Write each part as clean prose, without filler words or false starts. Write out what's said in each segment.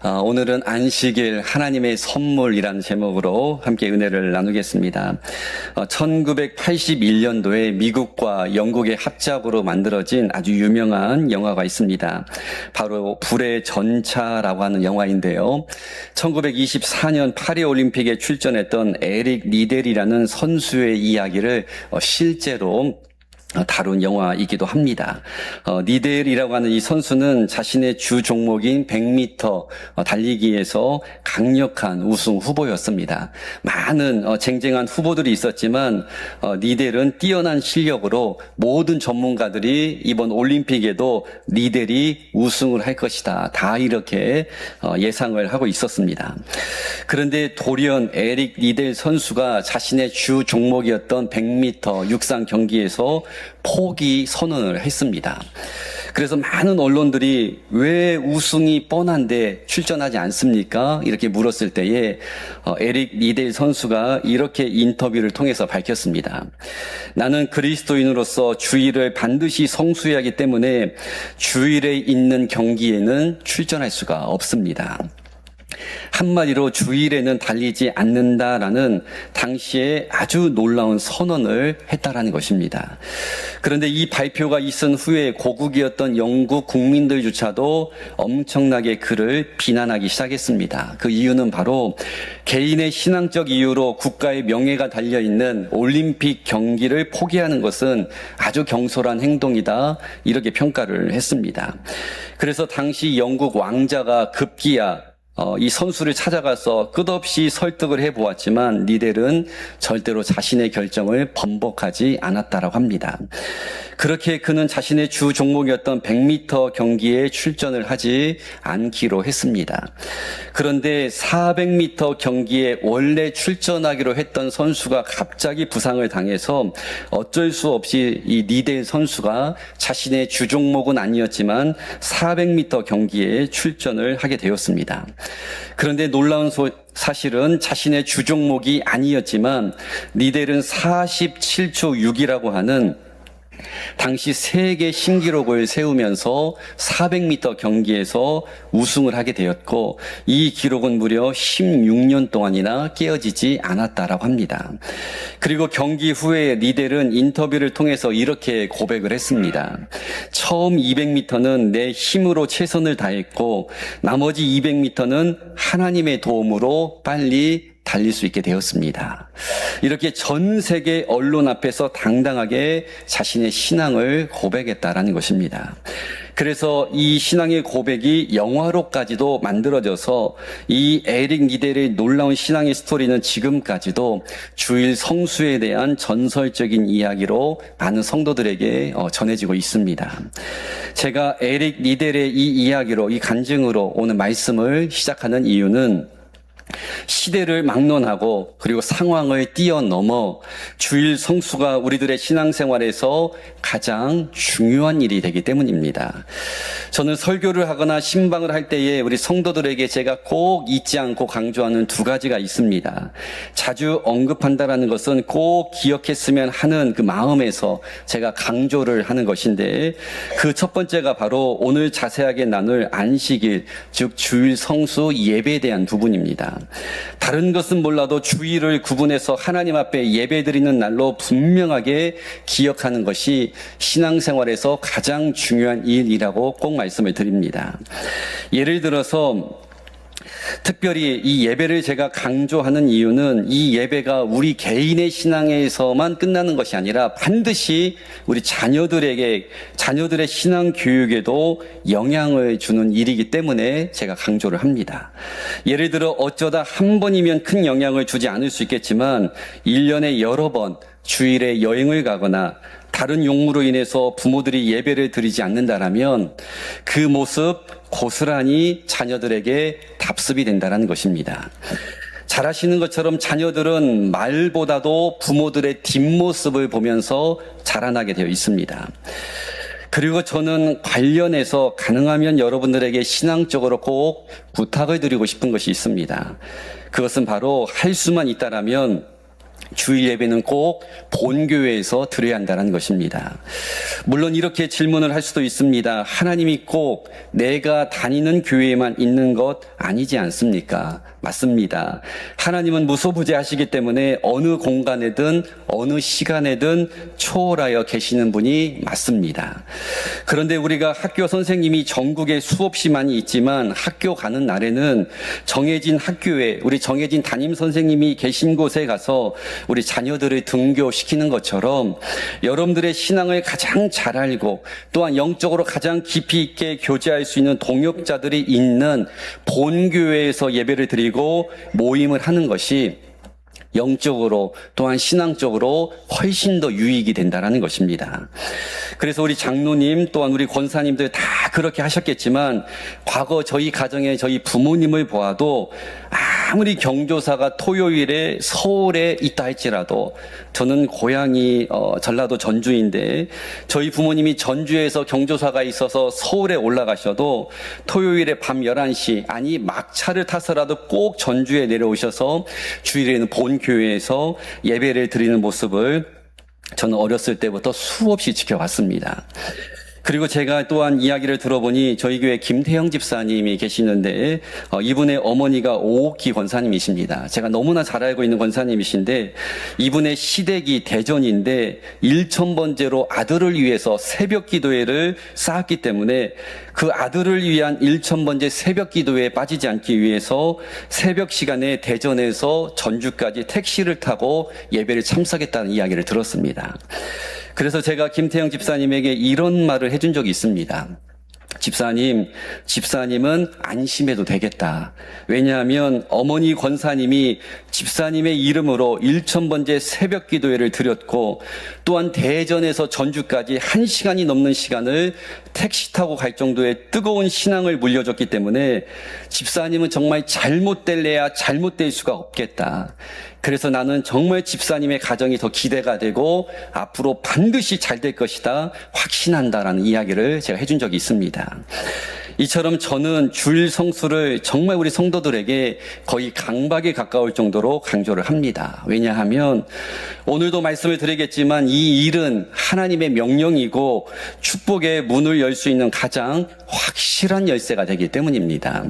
오늘은 안식일 하나님의 선물이라는 제목으로 함께 은혜를 나누겠습니다. 1981년도에 미국과 영국의 합작으로 만들어진 아주 유명한 영화가 있습니다. 바로 불의 전차라고 하는 영화인데요. 1924년 파리올림픽에 출전했던 에릭 리델이라는 선수의 이야기를 실제로 다룬 영화이기도 합니다. 니델이라고 하는 이 선수는 자신의 주 종목인 100m 달리기에서 강력한 우승 후보였습니다. 많은 쟁쟁한 후보들이 있었지만 니델은 뛰어난 실력으로 모든 전문가들이 이번 올림픽에도 니델이 우승을 할 것이다. 다 이렇게 예상을 하고 있었습니다. 그런데 돌연 에릭 니델 선수가 자신의 주 종목이었던 100m 육상 경기에서 포기 선언을 했습니다. 그래서 많은 언론들이 왜 우승이 뻔한데 출전하지 않습니까? 이렇게 물었을 때에 에릭 리델 선수가 이렇게 인터뷰를 통해서 밝혔습니다. 나는 그리스도인으로서 주일을 반드시 성수해야 하기 때문에 주일에 있는 경기에는 출전할 수가 없습니다. 한마디로 주일에는 달리지 않는다라는 당시에 아주 놀라운 선언을 했다라는 것입니다. 그런데 이 발표가 있은 후에 고국이었던 영국 국민들조차도 엄청나게 그를 비난하기 시작했습니다. 그 이유는 바로 개인의 신앙적 이유로 국가의 명예가 달려있는 올림픽 경기를 포기하는 것은 아주 경솔한 행동이다, 이렇게 평가를 했습니다. 그래서 당시 영국 왕자가 급기야 이 선수를 찾아가서 끝없이 설득을 해보았지만 니델은 절대로 자신의 결정을 번복하지 않았다라고 합니다. 그렇게 그는 자신의 주 종목이었던 100m 경기에 출전을 하지 않기로 했습니다. 그런데 400m 경기에 원래 출전하기로 했던 선수가 갑자기 부상을 당해서 어쩔 수 없이 이 니델 선수가 자신의 주 종목은 아니었지만 400m 경기에 출전을 하게 되었습니다. 그런데 놀라운 사실은 자신의 주 종목이 아니었지만 니델은 47초 6이라고 하는 당시 세계 신기록을 세우면서 400m 경기에서 우승을 하게 되었고, 이 기록은 무려 16년 동안이나 깨어지지 않았다라고 합니다. 그리고 경기 후에 니델은 인터뷰를 통해서 이렇게 고백을 했습니다. 처음 200m는 내 힘으로 최선을 다했고 나머지 200m는 하나님의 도움으로 빨리 달릴 수 있게 되었습니다. 이렇게 전 세계 언론 앞에서 당당하게 자신의 신앙을 고백했다라는 것입니다. 그래서 이 신앙의 고백이 영화로까지도 만들어져서 이 에릭 니델의 놀라운 신앙의 스토리는 지금까지도 주일 성수에 대한 전설적인 이야기로 많은 성도들에게 전해지고 있습니다. 제가 에릭 니델의 이 이야기로, 이 간증으로 오늘 말씀을 시작하는 이유는 시대를 막론하고 그리고 상황을 뛰어넘어 주일 성수가 우리들의 신앙생활에서 가장 중요한 일이 되기 때문입니다. 저는 설교를 하거나 신방을 할 때에 우리 성도들에게 제가 꼭 잊지 않고 강조하는 두 가지가 있습니다. 자주 언급한다라는 것은 꼭 기억했으면 하는 그 마음에서 제가 강조를 하는 것인데, 그 첫 번째가 바로 오늘 자세하게 나눌 안식일, 즉 주일 성수 예배에 대한 부분입니다. 다른 것은 몰라도 주일을 구분해서 하나님 앞에 예배드리는 날로 분명하게 기억하는 것이 신앙생활에서 가장 중요한 일이라고 꼭 말씀을 드립니다. 예를 들어서 특별히 이 예배를 제가 강조하는 이유는 이 예배가 우리 개인의 신앙에서만 끝나는 것이 아니라 반드시 우리 자녀들의 신앙 교육에도 영향을 주는 일이기 때문에 제가 강조를 합니다. 예를 들어 어쩌다 한 번이면 큰 영향을 주지 않을 수 있겠지만 1년에 여러 번 주일에 여행을 가거나 다른 용무로 인해서 부모들이 예배를 드리지 않는다라면 그 모습 고스란히 자녀들에게 답습이 된다는 것입니다. 잘 아시는 것처럼 자녀들은 말보다도 부모들의 뒷모습을 보면서 자라나게 되어 있습니다. 그리고 저는 관련해서 가능하면 여러분들에게 신앙적으로 꼭 부탁을 드리고 싶은 것이 있습니다. 그것은 바로 할 수만 있다라면 주일 예배는 꼭 본교회에서 드려야 한다는 것입니다. 물론 이렇게 질문을 할 수도 있습니다. 하나님이 꼭 내가 다니는 교회에만 있는 것 아니지 않습니까? 맞습니다. 하나님은 무소부재하시기 때문에 어느 공간에든 어느 시간에든 초월하여 계시는 분이 맞습니다. 그런데 우리가 학교 선생님이 전국에 수없이 많이 있지만 학교 가는 날에는 정해진 학교에 우리 정해진 담임 선생님이 계신 곳에 가서 우리 자녀들을 등교시키는 것처럼 여러분들의 신앙을 가장 잘 알고 또한 영적으로 가장 깊이 있게 교제할 수 있는 동역자들이 있는 본교회에서 예배를 드리고 모임을 하는 것이 영적으로 또한 신앙적으로 훨씬 더 유익이 된다는 것입니다. 그래서 우리 장로님 또한 우리 권사님들 다 그렇게 하셨겠지만 과거 저희 가정에 저희 부모님을 보아도 아무리 경조사가 토요일에 서울에 있다 할지라도 저는 고향이 전라도 전주인데 저희 부모님이 전주에서 경조사가 있어서 서울에 올라가셔도 토요일에 밤 11시 아니 막차를 타서라도 꼭 전주에 내려오셔서 주일에는 본교회에서 예배를 드리는 모습을 저는 어렸을 때부터 수없이 지켜봤습니다. 그리고 제가 또한 이야기를 들어보니 저희 교회 김태형 집사님이 계시는데 이분의 어머니가 오옥기 권사님이십니다. 제가 너무나 잘 알고 있는 권사님이신데 이분의 시댁이 대전인데 1000번째로 아들을 위해서 새벽 기도회를 쌓았기 때문에 그 아들을 위한 1000번째 새벽 기도회에 빠지지 않기 위해서 새벽 시간에 대전에서 전주까지 택시를 타고 예배를 참석했다는 이야기를 들었습니다. 그래서 제가 김태형 집사님에게 이런 말을 해준 적이 있습니다. 집사님은 안심해도 되겠다. 왜냐하면 어머니 권사님이 집사님의 이름으로 1000번째 새벽 기도회를 드렸고 또한 대전에서 전주까지 1시간이 넘는 시간을 택시 타고 갈 정도의 뜨거운 신앙을 물려줬기 때문에 집사님은 정말 잘못될래야 잘못될 수가 없겠다. 그래서 나는 정말 집사님의 가정이 더 기대가 되고 앞으로 반드시 잘 될 것이다 확신한다라는 이야기를 제가 해준 적이 있습니다. 이처럼 저는 주일 성수를 정말 우리 성도들에게 거의 강박에 가까울 정도로 강조를 합니다. 왜냐하면 오늘도 말씀을 드리겠지만 이 일은 하나님의 명령이고 축복의 문을 열 수 있는 가장 확실한 열쇠가 되기 때문입니다.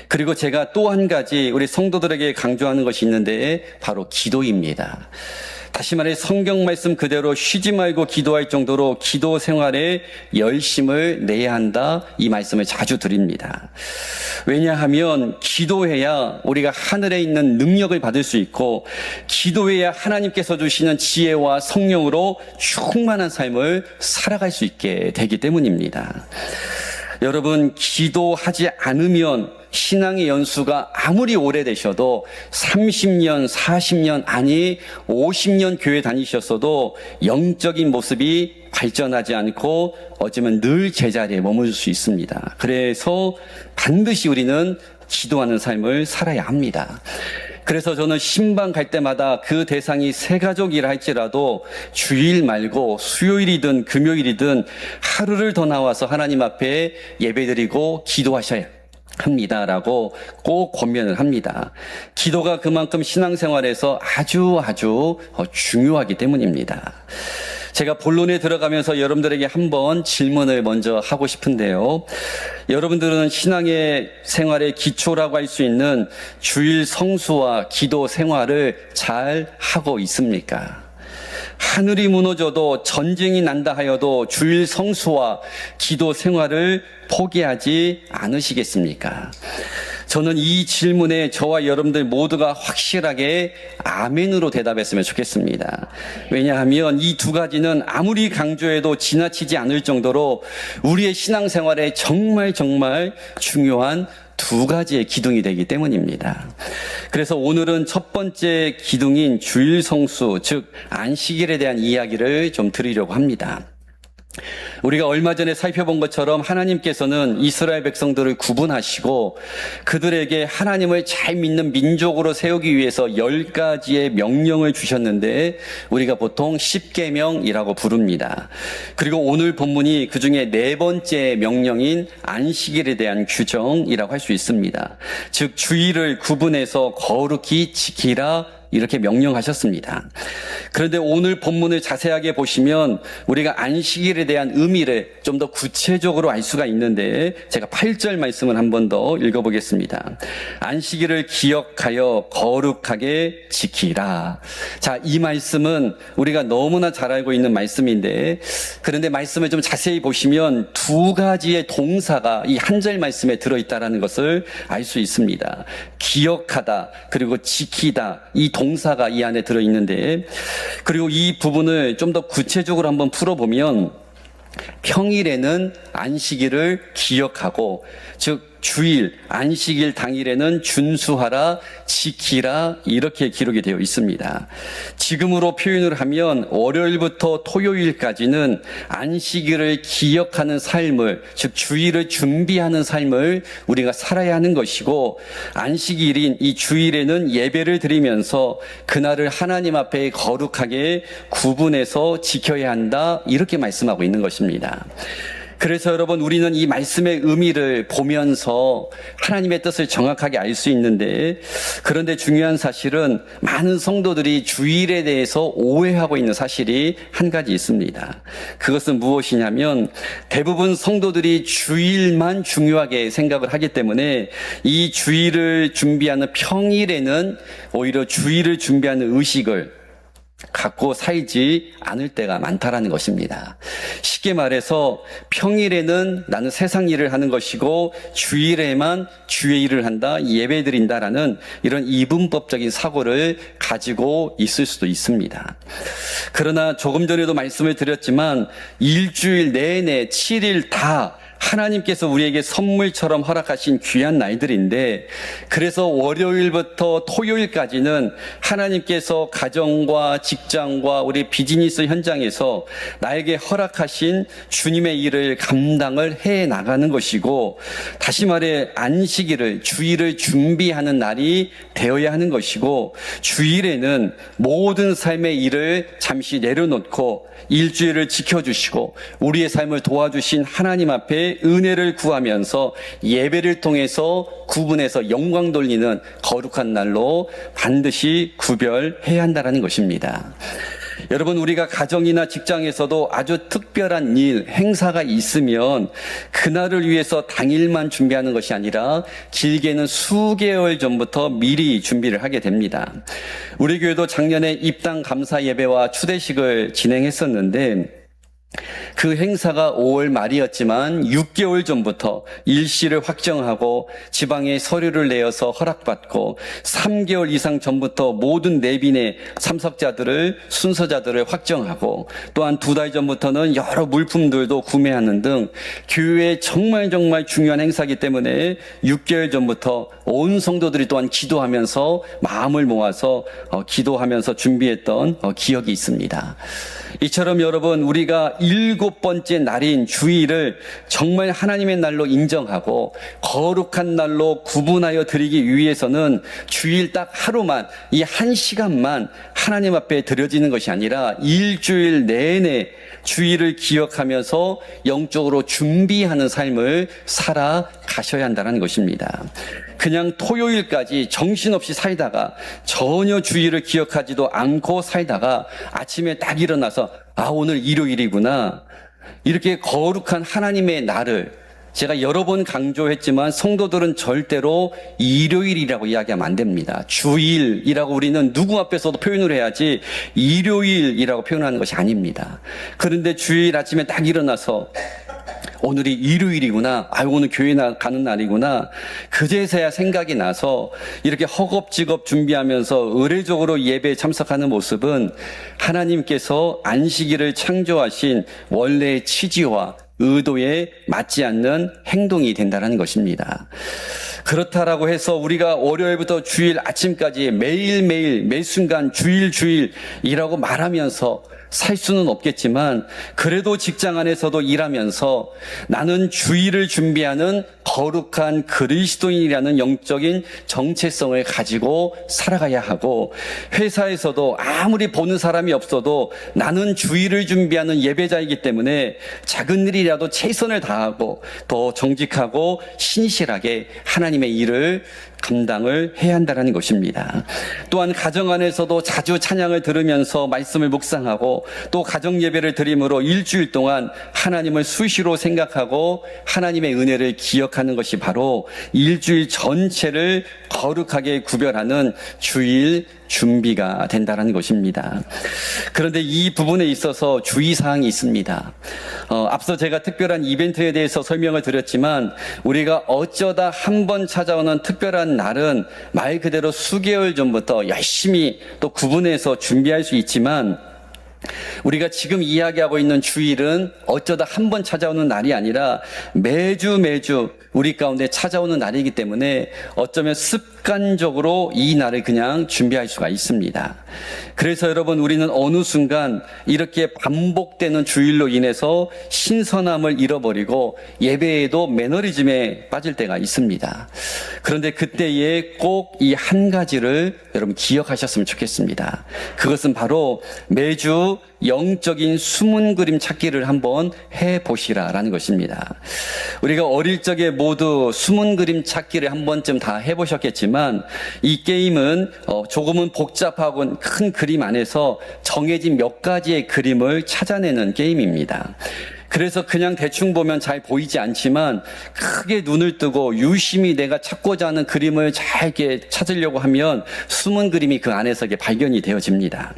그리고 제가 또 한 가지 우리 성도들에게 강조하는 것이 있는데 바로 기도입니다. 다시 말해 성경 말씀 그대로 쉬지 말고 기도할 정도로 기도 생활에 열심을 내야 한다 이 말씀을 자주 드립니다. 왜냐하면 기도해야 우리가 하늘에 있는 능력을 받을 수 있고 기도해야 하나님께서 주시는 지혜와 성령으로 충만한 삶을 살아갈 수 있게 되기 때문입니다. 여러분 기도하지 않으면 신앙의 연수가 아무리 오래되셔도 30년, 40년 아니 50년 교회 다니셨어도 영적인 모습이 발전하지 않고 어쩌면 늘 제자리에 머무를 수 있습니다. 그래서 반드시 우리는 기도하는 삶을 살아야 합니다. 그래서 저는 신방 갈 때마다 그 대상이 세 가족이라 할지라도 주일 말고 수요일이든 금요일이든 하루를 더 나와서 하나님 앞에 예배드리고 기도하셔야 합니다라고 꼭 권면을 합니다. 기도가 그만큼 신앙생활에서 아주 중요하기 때문입니다. 제가 본론에 들어가면서 여러분들에게 한번 질문을 먼저 하고 싶은데요. 여러분들은 신앙의 생활의 기초라고 할 수 있는 주일 성수와 기도 생활을 잘 하고 있습니까? 하늘이 무너져도 전쟁이 난다 하여도 주일 성수와 기도 생활을 포기하지 않으시겠습니까? 저는 이 질문에 저와 여러분들 모두가 확실하게 아멘으로 대답했으면 좋겠습니다. 왜냐하면 이 두 가지는 아무리 강조해도 지나치지 않을 정도로 우리의 신앙생활에 정말 중요한 두 가지의 기둥이 되기 때문입니다. 그래서 오늘은 첫 번째 기둥인 주일 성수, 즉 안식일에 대한 이야기를 좀 드리려고 합니다. 우리가 얼마 전에 살펴본 것처럼 하나님께서는 이스라엘 백성들을 구분하시고 그들에게 하나님을 잘 믿는 민족으로 세우기 위해서 10가지의 명령을 주셨는데 우리가 보통 10계명이라고 부릅니다. 그리고 오늘 본문이 그중에 네 번째 명령인 안식일에 대한 규정이라고 할 수 있습니다. 즉 주일을 구분해서 거룩히 지키라 이렇게 명령하셨습니다. 그런데 오늘 본문을 자세하게 보시면 우리가 안식일에 대한 의미를 좀 더 구체적으로 알 수가 있는데 제가 8절 말씀을 한 번 더 읽어보겠습니다. 안식일을 기억하여 거룩하게 지키라. 자, 이 말씀은 우리가 너무나 잘 알고 있는 말씀인데, 그런데 말씀을 좀 자세히 보시면 두 가지의 동사가 이 한 절 말씀에 들어있다는 것을 알 수 있습니다. 기억하다 그리고 지키다, 이 동사가 이 안에 들어있는데, 그리고 이 부분을 좀 더 구체적으로 한번 풀어보면 평일에는 안식일을 기억하고, 즉 주일, 안식일 당일에는 준수하라, 지키라, 이렇게 기록이 되어 있습니다. 지금으로 표현을 하면 월요일부터 토요일까지는 안식일을 기억하는 삶을, 즉 주일을 준비하는 삶을 우리가 살아야 하는 것이고, 안식일인 이 주일에는 예배를 드리면서 그날을 하나님 앞에 거룩하게 구분해서 지켜야 한다, 이렇게 말씀하고 있는 것입니다. 그래서 여러분, 우리는 이 말씀의 의미를 보면서 하나님의 뜻을 정확하게 알 수 있는데, 그런데 중요한 사실은 많은 성도들이 주일에 대해서 오해하고 있는 사실이 한 가지 있습니다. 그것은 무엇이냐면, 대부분 성도들이 주일만 중요하게 생각을 하기 때문에 이 주일을 준비하는 평일에는 오히려 주일을 준비하는 의식을 갖고 살지 않을 때가 많다라는 것입니다. 쉽게 말해서 평일에는 나는 세상 일을 하는 것이고 주일에만 주의 일을 한다, 예배 드린다라는 이런 이분법적인 사고를 가지고 있을 수도 있습니다. 그러나 조금 전에도 말씀을 드렸지만 일주일 내내 7일 다 하나님께서 우리에게 선물처럼 허락하신 귀한 날들인데, 그래서 월요일부터 토요일까지는 하나님께서 가정과 직장과 우리 비즈니스 현장에서 나에게 허락하신 주님의 일을 감당을 해 나가는 것이고, 다시 말해 안식일을, 주일을 준비하는 날이 되어야 하는 것이고, 주일에는 모든 삶의 일을 잠시 내려놓고 일주일을 지켜주시고 우리의 삶을 도와주신 하나님 앞에 은혜를 구하면서 예배를 통해서 구분해서 영광 돌리는 거룩한 날로 반드시 구별해야 한다는 것입니다. 여러분, 우리가 가정이나 직장에서도 아주 특별한 일, 행사가 있으면 그날을 위해서 당일만 준비하는 것이 아니라 길게는 수개월 전부터 미리 준비를 하게 됩니다. 우리 교회도 작년에 입당 감사 예배와 추대식을 진행했었는데, 그 행사가 5월 말이었지만 6개월 전부터 일시를 확정하고 지방에 서류를 내어서 허락받고 3개월 이상 전부터 모든 내빈의 참석자들을, 순서자들을 확정하고, 또한 2달 전부터는 여러 물품들도 구매하는 등 교회에 정말 중요한 행사이기 때문에 6개월 전부터 온 성도들이 또한 기도하면서 마음을 모아서 기도하면서 준비했던 기억이 있습니다. 이처럼 여러분, 우리가 7번째 날인 주일을 정말 하나님의 날로 인정하고 거룩한 날로 구분하여 드리기 위해서는 주일 딱 하루만, 이 1시간만 하나님 앞에 드려지는 것이 아니라 일주일 내내 주일을 기억하면서 영적으로 준비하는 삶을 살아가셔야 한다는 것입니다. 그냥 토요일까지 정신없이 살다가 전혀 주일을 기억하지도 않고 살다가 아침에 딱 일어나서 오늘 일요일이구나, 이렇게 거룩한 하나님의 날을, 제가 여러 번 강조했지만 성도들은 절대로 일요일이라고 이야기하면 안 됩니다. 주일이라고 우리는 누구 앞에서도 표현을 해야지 일요일이라고 표현하는 것이 아닙니다. 그런데 주일 아침에 딱 일어나서 오늘이 일요일이구나, 오늘 교회 가는 날이구나, 그제서야 생각이 나서 이렇게 허겁지겁 준비하면서 의례적으로 예배에 참석하는 모습은 하나님께서 안식일을 창조하신 원래의 취지와 의도에 맞지 않는 행동이 된다는 것입니다. 그렇다라고 해서 우리가 월요일부터 주일 아침까지 매일매일 매순간 주일이라고 말하면서 살 수는 없겠지만, 그래도 직장 안에서도 일하면서 나는 주일을 준비하는 거룩한 그리스도인이라는 영적인 정체성을 가지고 살아가야 하고, 회사에서도 아무리 보는 사람이 없어도 나는 주일을 준비하는 예배자이기 때문에 작은 일이라도 최선을 다하고 더 정직하고 신실하게 하나님 하나님의 일을 감당을 해야 한다는 것입니다. 또한 가정 안에서도 자주 찬양을 들으면서 말씀을 묵상하고 또 가정 예배를 드림으로 일주일 동안 하나님을 수시로 생각하고 하나님의 은혜를 기억하는 것이 바로 일주일 전체를 거룩하게 구별하는 주일 준비가 된다는 것입니다. 그런데 이 부분에 있어서 주의사항이 있습니다. 앞서 제가 특별한 이벤트에 대해서 설명을 드렸지만 우리가 어쩌다 한 번 찾아오는 특별한 날은 말 그대로 수개월 전부터 열심히 또 구분해서 준비할 수 있지만 우리가 지금 이야기하고 있는 주일은 어쩌다 한 번 찾아오는 날이 아니라 매주 우리 가운데 찾아오는 날이기 때문에 어쩌면 습관적으로 이 날을 그냥 준비할 수가 있습니다. 그래서 여러분, 우리는 어느 순간 이렇게 반복되는 주일로 인해서 신선함을 잃어버리고 예배에도 매너리즘에 빠질 때가 있습니다. 그런데 그때에 꼭 이 한 가지를 여러분 기억하셨으면 좋겠습니다. 그것은 바로 매주 영적인 숨은 그림 찾기를 한번 해보시라라는 것입니다. 우리가 어릴 적에 모두 숨은 그림 찾기를 한 번쯤 다 해보셨겠지만 이 게임은 조금은 복잡하고 큰 그림 안에서 정해진 몇 가지의 그림을 찾아내는 게임입니다. 그래서 그냥 대충 보면 잘 보이지 않지만 크게 눈을 뜨고 유심히 내가 찾고자 하는 그림을 잘 이렇게 찾으려고 하면 숨은 그림이 그 안에서 발견이 되어집니다.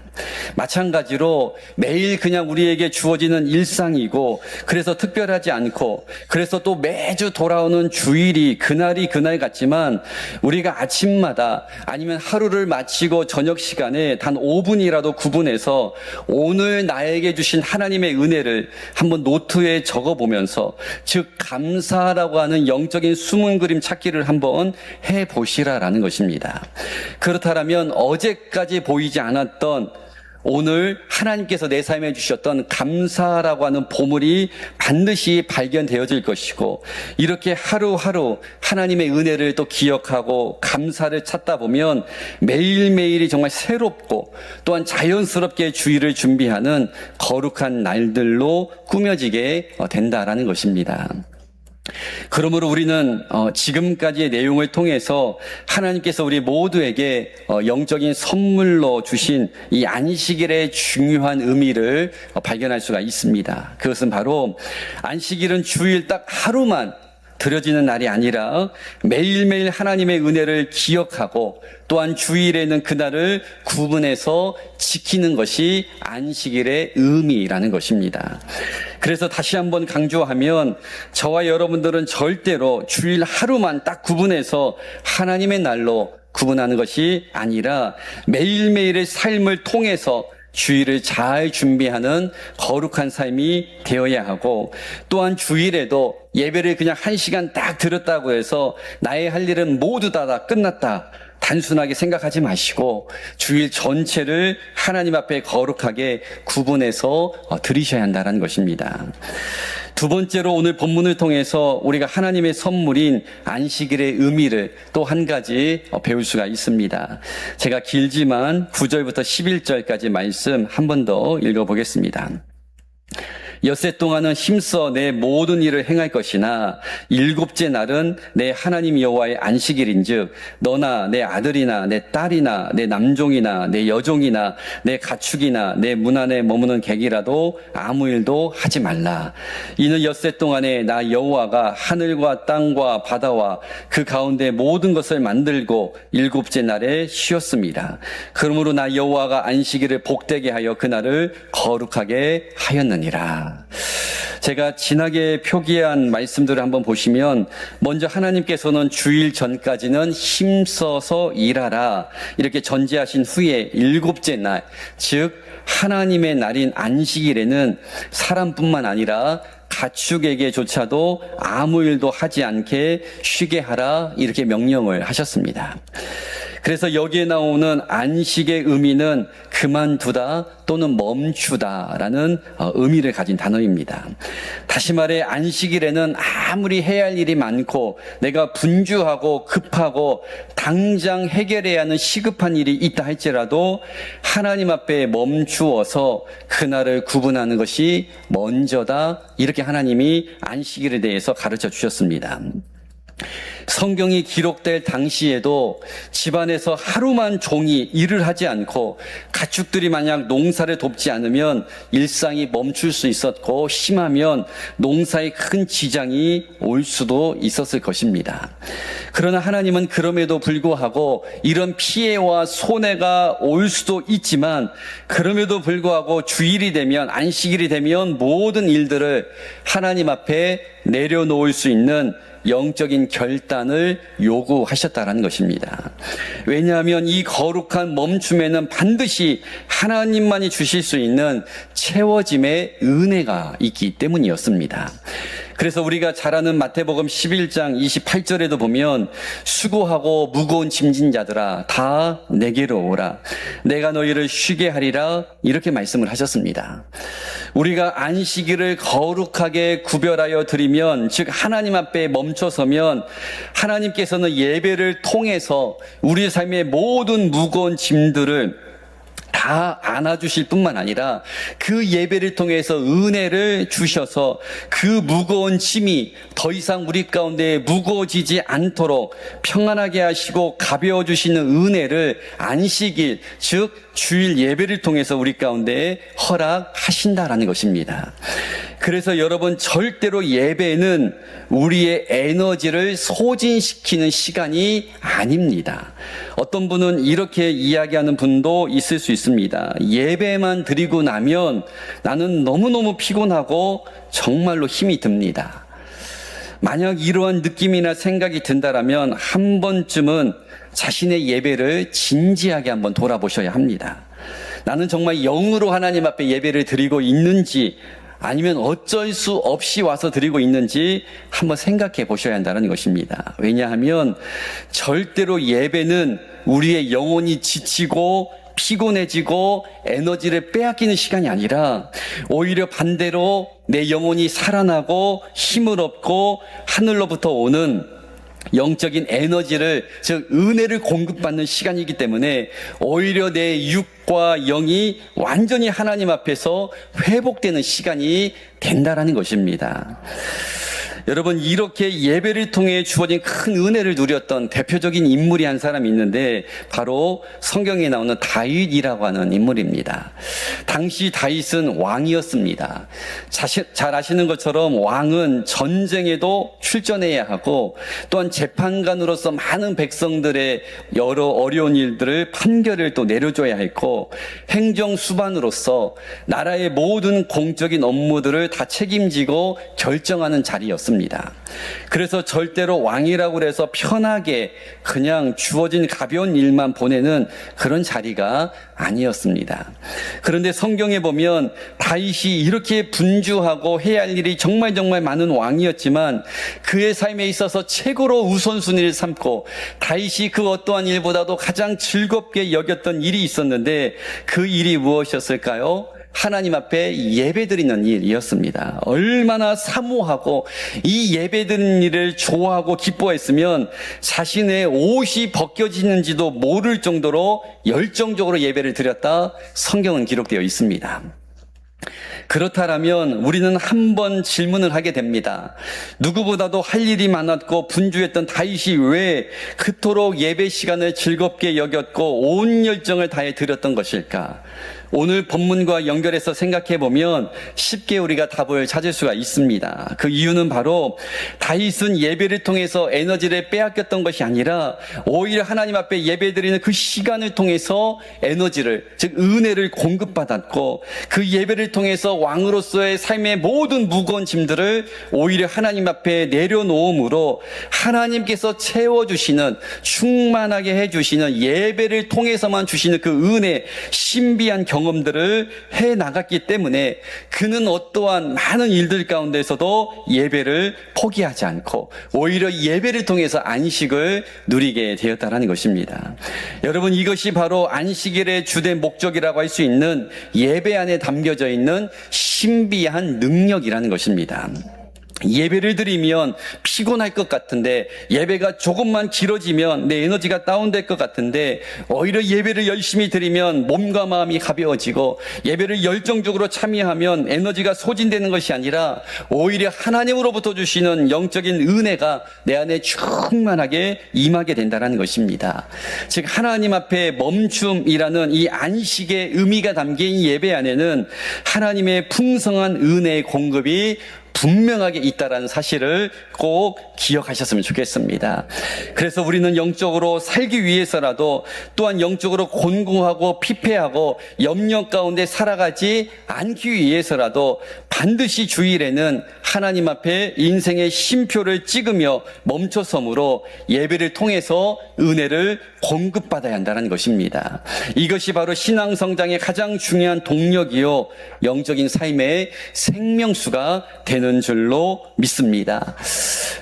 마찬가지로 매일 그냥 우리에게 주어지는 일상이고 그래서 특별하지 않고 그래서 또 매주 돌아오는 주일이 그날이 그날 같지만 우리가 아침마다 아니면 하루를 마치고 저녁 시간에 단 5분이라도 구분해서 오늘 나에게 주신 하나님의 은혜를 한번 노트에 적어보면서 즉 감사라고 하는 영적인 숨은 그림 찾기를 한번 해보시라라는 것입니다. 그렇다면 어제까지 보이지 않았던 오늘 하나님께서 내 삶에 주셨던 감사라고 하는 보물이 반드시 발견되어질 것이고 이렇게 하루하루 하나님의 은혜를 또 기억하고 감사를 찾다 보면 매일매일이 정말 새롭고 또한 자연스럽게 주일을 준비하는 거룩한 날들로 꾸며지게 된다라는 것입니다. 그러므로 우리는 지금까지의 내용을 통해서 하나님께서 우리 모두에게 영적인 선물로 주신 이 안식일의 중요한 의미를 발견할 수가 있습니다. 그것은 바로 안식일은 주일 딱 하루만 드려지는 날이 아니라 매일매일 하나님의 은혜를 기억하고 또한 주일에는 그날을 구분해서 지키는 것이 안식일의 의미라는 것입니다. 그래서 다시 한번 강조하면 저와 여러분들은 절대로 주일 하루만 딱 구분해서 하나님의 날로 구분하는 것이 아니라 매일매일의 삶을 통해서 주일을 잘 준비하는 거룩한 삶이 되어야 하고 또한 주일에도 예배를 그냥 1시간 딱 드렸다고 해서 나의 할 일은 모두 다 끝났다. 단순하게 생각하지 마시고 주일 전체를 하나님 앞에 거룩하게 구분해서 드리셔야 한다는 것입니다. 두 번째로 오늘 본문을 통해서 우리가 하나님의 선물인 안식일의 의미를 또 한 가지 배울 수가 있습니다. 제가 길지만 9절부터 11절까지 말씀 한 번 더 읽어보겠습니다. 엿새 동안은 힘써 내 모든 일을 행할 것이나 일곱째 날은 내 하나님 여호와의 안식일인즉 너나 내 아들이나 내 딸이나 내 남종이나 내 여종이나 내 가축이나 내 문 안에 머무는 객이라도 아무 일도 하지 말라. 이는 엿새 동안에 나 여호와가 하늘과 땅과 바다와 그 가운데 모든 것을 만들고 일곱째 날에 쉬었습니다. 그러므로 나 여호와가 안식일을 복되게 하여 그날을 거룩하게 하였느니라. 제가 지나게 표기한 말씀들을 한번 보시면 먼저 하나님께서는 주일 전까지는 힘써서 일하라 이렇게 전제하신 후에 일곱째 날, 즉 하나님의 날인 안식일에는 사람뿐만 아니라 가축에게조차도 아무 일도 하지 않게 쉬게 하라 이렇게 명령을 하셨습니다. 그래서 여기에 나오는 안식의 의미는 그만두다 또는 멈추다라는 의미를 가진 단어입니다. 다시 말해 안식일에는 아무리 해야 할 일이 많고 내가 분주하고 급하고 당장 해결해야 하는 시급한 일이 있다 할지라도 하나님 앞에 멈추어서 그날을 구분하는 것이 먼저다 이렇게 하나님이 안식일에 대해서 가르쳐 주셨습니다. 성경이 기록될 당시에도 집안에서 하루만 종이 일을 하지 않고 가축들이 만약 농사를 돕지 않으면 일상이 멈출 수 있었고 심하면 농사에 큰 지장이 올 수도 있었을 것입니다. 그러나 하나님은 그럼에도 불구하고 이런 피해와 손해가 올 수도 있지만 그럼에도 불구하고 주일이 되면 안식일이 되면 모든 일들을 하나님 앞에 내려놓을 수 있는 영적인 결단을 요구하셨다는 것입니다. 왜냐하면 이 거룩한 멈춤에는 반드시 하나님만이 주실 수 있는 채워짐의 은혜가 있기 때문이었습니다. 그래서 우리가 잘 아는 마태복음 11장 28절에도 보면 수고하고 무거운 짐진 자들아 다 내게로 오라 내가 너희를 쉬게 하리라 이렇게 말씀을 하셨습니다. 우리가 안식일을 거룩하게 구별하여 드리면 즉 하나님 앞에 멈춰서면 하나님께서는 예배를 통해서 우리 삶의 모든 무거운 짐들을 다 안아주실 뿐만 아니라 그 예배를 통해서 은혜를 주셔서 그 무거운 짐이 더 이상 우리 가운데 무거워지지 않도록 평안하게 하시고 가벼워 주시는 은혜를 안식일 즉 주일 예배를 통해서 우리 가운데 허락하신다라는 것입니다. 그래서 여러분 절대로 예배는 우리의 에너지를 소진시키는 시간이 아닙니다. 어떤 분은 이렇게 이야기하는 분도 있을 수 있습니다. 예배만 드리고 나면 나는 너무너무 피곤하고 정말로 힘이 듭니다. 만약 이러한 느낌이나 생각이 든다라면 한 번쯤은 자신의 예배를 진지하게 한번 돌아보셔야 합니다. 나는 정말 영으로 하나님 앞에 예배를 드리고 있는지 아니면 어쩔 수 없이 와서 드리고 있는지 한번 생각해 보셔야 한다는 것입니다. 왜냐하면 절대로 예배는 우리의 영혼이 지치고 피곤해지고 에너지를 빼앗기는 시간이 아니라 오히려 반대로 내 영혼이 살아나고 힘을 얻고 하늘로부터 오는 영적인 에너지를 즉 은혜를 공급받는 시간이기 때문에 오히려 내 육과 영이 완전히 하나님 앞에서 회복되는 시간이 된다라는 것입니다. 여러분 이렇게 예배를 통해 주어진 큰 은혜를 누렸던 대표적인 인물이 한 사람이 있는데 바로 성경에 나오는 다윗이라고 하는 인물입니다. 당시 다윗은 왕이었습니다. 잘 아시는 것처럼 왕은 전쟁에도 출전해야 하고 또한 재판관으로서 많은 백성들의 여러 어려운 일들을 판결을 또 내려줘야 했고 행정수반으로서 나라의 모든 공적인 업무들을 다 책임지고 결정하는 자리였습니다. 그래서 절대로 왕이라고 해서 편하게 그냥 주어진 가벼운 일만 보내는 그런 자리가 아니었습니다. 그런데 성경에 보면 다윗이 이렇게 분주하고 해야 할 일이 정말 많은 왕이었지만 그의 삶에 있어서 최고로 우선순위를 삼고 다윗이 그 어떠한 일보다도 가장 즐겁게 여겼던 일이 있었는데 그 일이 무엇이었을까요? 하나님 앞에 예배드리는 일이었습니다. 얼마나 사모하고 이 예배드리는 일을 좋아하고 기뻐했으면 자신의 옷이 벗겨지는지도 모를 정도로 열정적으로 예배를 드렸다 성경은 기록되어 있습니다. 그렇다면 우리는 한번 질문을 하게 됩니다. 누구보다도 할 일이 많았고 분주했던 다윗이 왜 그토록 예배 시간을 즐겁게 여겼고 온 열정을 다해 드렸던 것일까? 오늘 본문과 연결해서 생각해 보면 쉽게 우리가 답을 찾을 수가 있습니다. 그 이유는 바로 다윗은 예배를 통해서 에너지를 빼앗겼던 것이 아니라 오히려 하나님 앞에 예배드리는 그 시간을 통해서 에너지를 즉 은혜를 공급받았고 그 예배를 통해서 왕으로서의 삶의 모든 무거운 짐들을 오히려 하나님 앞에 내려놓음으로 하나님께서 채워주시는 충만하게 해주시는 예배를 통해서만 주시는 그 은혜 신비한 경험들을 해 나갔기 때문에 그는 어떠한 많은 일들 가운데서도 예배를 포기하지 않고 오히려 예배를 통해서 안식을 누리게 되었다는 것입니다. 여러분 이것이 바로 안식일의 주된 목적이라고 할 수 있는 예배 안에 담겨져 있는 신비한 능력이라는 것입니다. 예배를 드리면 피곤할 것 같은데, 예배가 조금만 길어지면 내 에너지가 다운될 것 같은데, 오히려 예배를 열심히 드리면 몸과 마음이 가벼워지고, 예배를 열정적으로 참여하면 에너지가 소진되는 것이 아니라 오히려 하나님으로부터 주시는 영적인 은혜가 내 안에 충만하게 임하게 된다는 것입니다. 즉 하나님 앞에 멈춤이라는 이 안식의 의미가 담긴 예배 안에는 하나님의 풍성한 은혜의 공급이 분명하게 있다라는 사실을 꼭 기억하셨으면 좋겠습니다. 그래서 우리는 영적으로 살기 위해서라도, 또한 영적으로 곤궁하고 피폐하고 염려 가운데 살아가지 않기 위해서라도 반드시 주일에는 하나님 앞에 인생의 쉼표를 찍으며 멈춰섬으로 예배를 통해서 은혜를 공급받아야 한다는 것입니다. 이것이 바로 신앙 성장의 가장 중요한 동력이요, 영적인 삶의 생명수가 되는 줄로 믿습니다.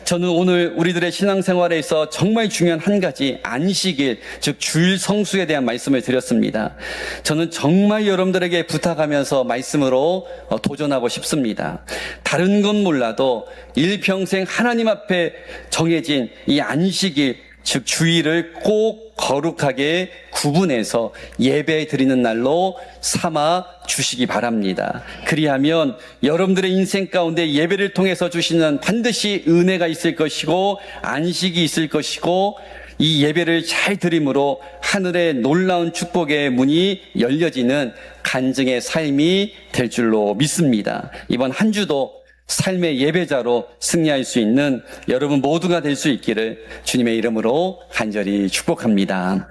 저는 오늘 우리들의 신앙생활에서 정말 중요한 한 가지, 안식일, 즉 주일 성수에 대한 말씀을 드렸습니다. 저는 정말 여러분들에게 부탁하면서 말씀으로 도전하고 싶습니다. 다른 건 몰라도 일평생 하나님 앞에 정해진 이 안식일, 즉 주일을 꼭 거룩하게 구분해서 예배 드리는 날로 삼아 주시기 바랍니다. 그리하면 여러분들의 인생 가운데 예배를 통해서 주시는 반드시 은혜가 있을 것이고 안식이 있을 것이고, 이 예배를 잘 드림으로 하늘의 놀라운 축복의 문이 열려지는 간증의 삶이 될 줄로 믿습니다. 이번 한 주도 삶의 예배자로 승리할 수 있는 여러분 모두가 될 수 있기를 주님의 이름으로 간절히 축복합니다.